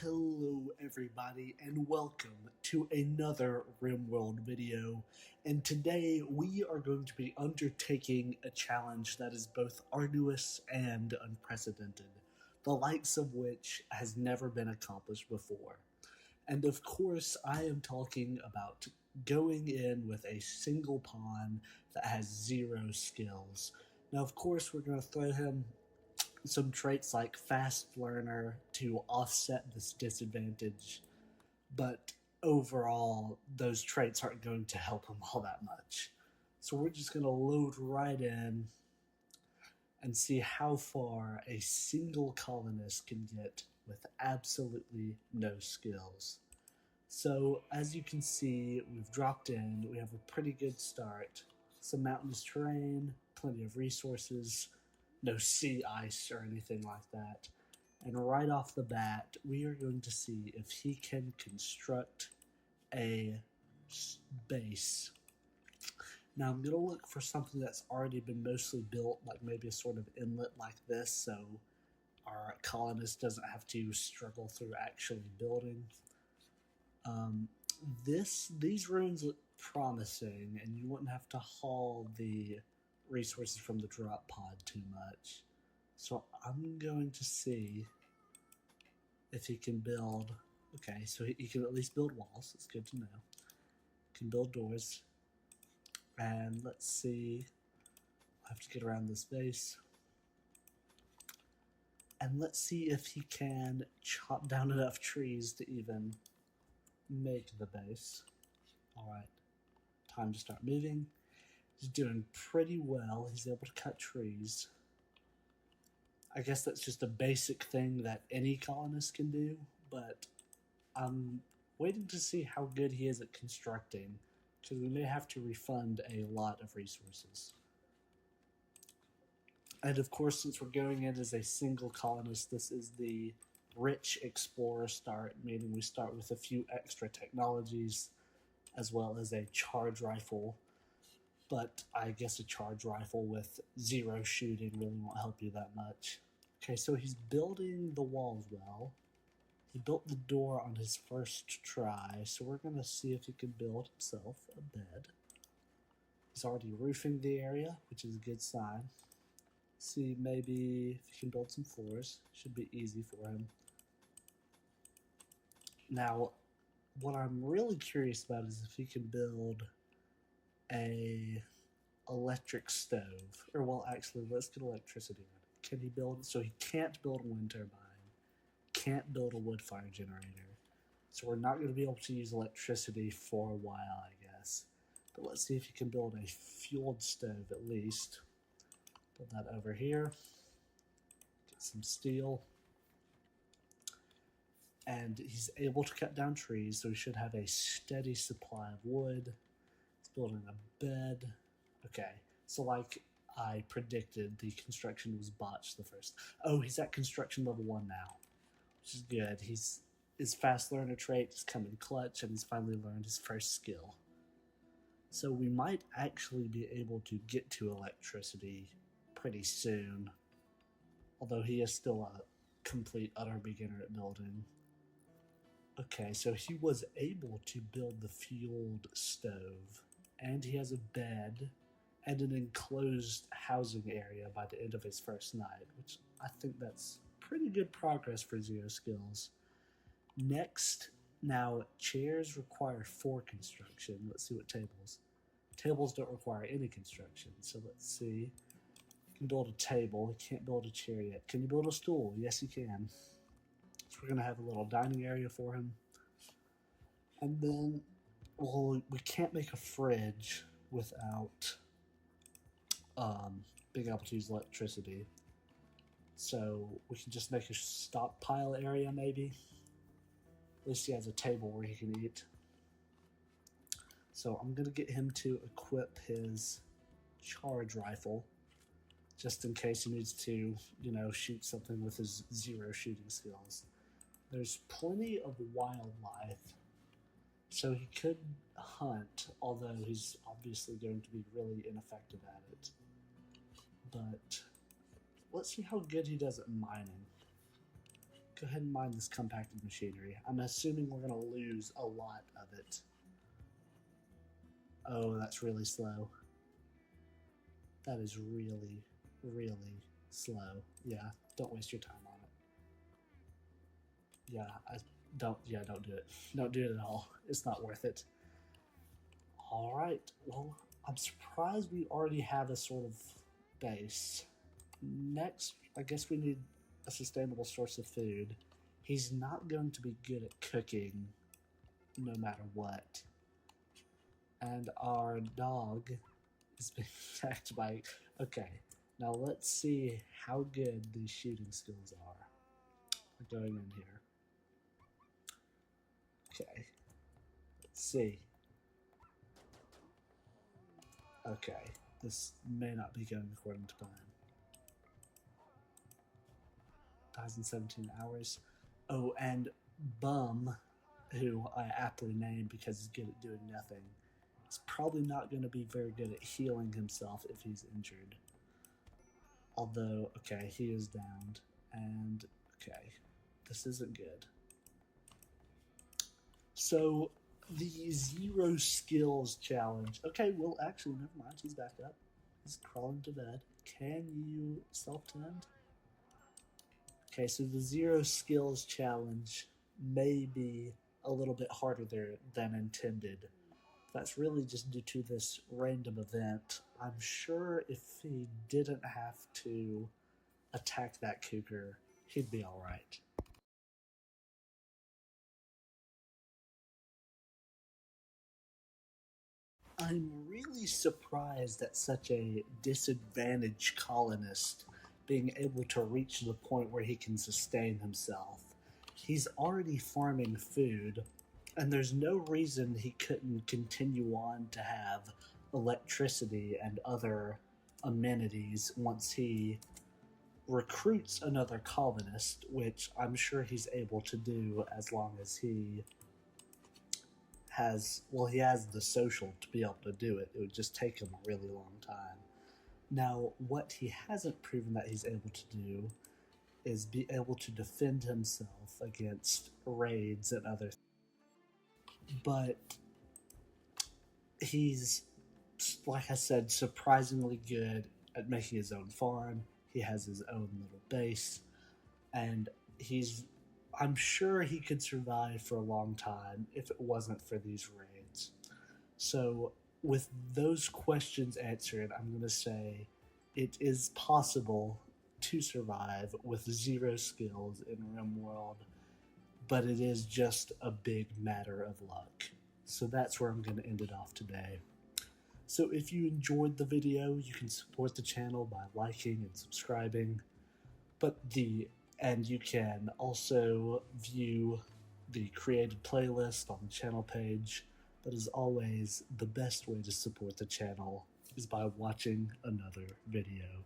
Hello everybody and welcome to another Rimworld video, and today we are going to be undertaking a challenge that is both arduous and unprecedented, the likes of which has never been accomplished before. And of course I am talking about going in with a single pawn that has zero skills. Now of course we're going to throw him some traits like fast learner to offset this disadvantage, but overall, those traits aren't going to help him all that much. So we're just going to load right in and see how far a single colonist can get with absolutely no skills. So as you can see, we've dropped in, we have a pretty good start. Some mountainous terrain, plenty of resources, no sea ice or anything like that. And right off the bat, we are going to see if he can construct a base. Now I'm going to look for something that's already been mostly built, like maybe a sort of inlet like this, so our colonist doesn't have to struggle through actually building. These ruins look promising, and you wouldn't have to haul the resources from the drop pod too much. So I'm going to see if he can build. Okay, so he can at least build walls. It's good to know. He can build doors. And let's see. I have to get around this base. And let's see if he can chop down enough trees to even make the base. Alright, time to start moving. He's doing pretty well. He's able to cut trees. I guess that's just a basic thing that any colonist can do, but I'm waiting to see how good he is at constructing, because we may have to refund a lot of resources. And of course, since we're going in as a single colonist, this is the rich explorer start, meaning we start with a few extra technologies, as well as a charge rifle. But I guess a charge rifle with zero shooting really won't help you that much. Okay, so he's building the walls well. He built the door on his first try, so we're going to see if he can build himself a bed. He's already roofing the area, which is a good sign. See maybe if he can build some floors. Should be easy for him. Now, what I'm really curious about is if he can build a electric stove. Or, well, actually, let's get electricity on it. Can he build? So he can't build a wind turbine, can't build a wood fire generator. So we're not going to be able to use electricity for a while, I guess. But let's see if he can build a fueled stove at least. Put that over here. Get some steel. And he's able to cut down trees, so he should have a steady supply of wood. He's building a bed. Okay, so like I predicted, the construction was botched the first. Oh, he's at construction level 1 now, which is good. His fast learner trait has come in clutch, and he's finally learned his first skill. So we might actually be able to get to electricity pretty soon, although he is still a complete utter beginner at building. Okay, so he was able to build the fueled stove, and he has a bed and an enclosed housing area by the end of his first night, which I think that's pretty good progress for zero skills. Next, now chairs require 4 construction. Let's see what tables. Tables don't require any construction, so let's see. He can build a table. He can't build a chair yet. Can you build a stool? Yes, he can. So we're going to have a little dining area for him. And then, well, we can't make a fridge without being able to use electricity. So we can just make a stockpile area maybe. At least he has a table where he can eat. So I'm going to get him to equip his charge rifle, just in case he needs to, shoot something with his zero shooting skills. There's plenty of wildlife, so he could hunt, although he's obviously going to be really ineffective at it. But let's see how good he does at mining. go ahead and mine this compacted machinery. I'm assuming we're going to lose a lot of it. Oh, that's really slow. That is really, really slow. Yeah, don't waste your time on it. Don't do it. Don't do it at all. It's not worth it. Alright, well, I'm surprised we already have a sort of base. Next, I guess we need a sustainable source of food. He's not going to be good at cooking, no matter what. And our dog is being attacked by... Okay, now let's see how good these shooting skills are. We're going in here. Okay, let's see. Okay, this may not be going according to plan. 1,017 hours. Oh, and Bum, who I aptly named because he's good at doing nothing, is probably not going to be very good at healing himself if he's injured. Although, okay, he is downed. And, okay, this isn't good. So, the 0 skills challenge. Okay, well, actually, never mind. He's back up. He's crawling to bed. Can you self-tend? Okay, so the 0 skills challenge may be a little bit harder there than intended. That's really just due to this random event. I'm sure if he didn't have to attack that cougar, he'd be alright. I'm really surprised at such a disadvantaged colonist being able to reach the point where he can sustain himself. He's already farming food, and there's no reason he couldn't continue on to have electricity and other amenities once he recruits another colonist, which I'm sure he's able to do as long as he has, well, he has the social to be able to do it. It would just take him a really long time. Now, what he hasn't proven that he's able to do is be able to defend himself against raids and other things. But he's, like I said, surprisingly good at making his own farm. He has his own little base, and I'm sure he could survive for a long time if it wasn't for these raids. So, with those questions answered, I'm going to say it is possible to survive with 0 skills in Rimworld, but it is just a big matter of luck. So that's where I'm going to end it off today. So if you enjoyed the video, you can support the channel by liking and subscribing. And you can also view the created playlist on the channel page. But as always, the best way to support the channel is by watching another video.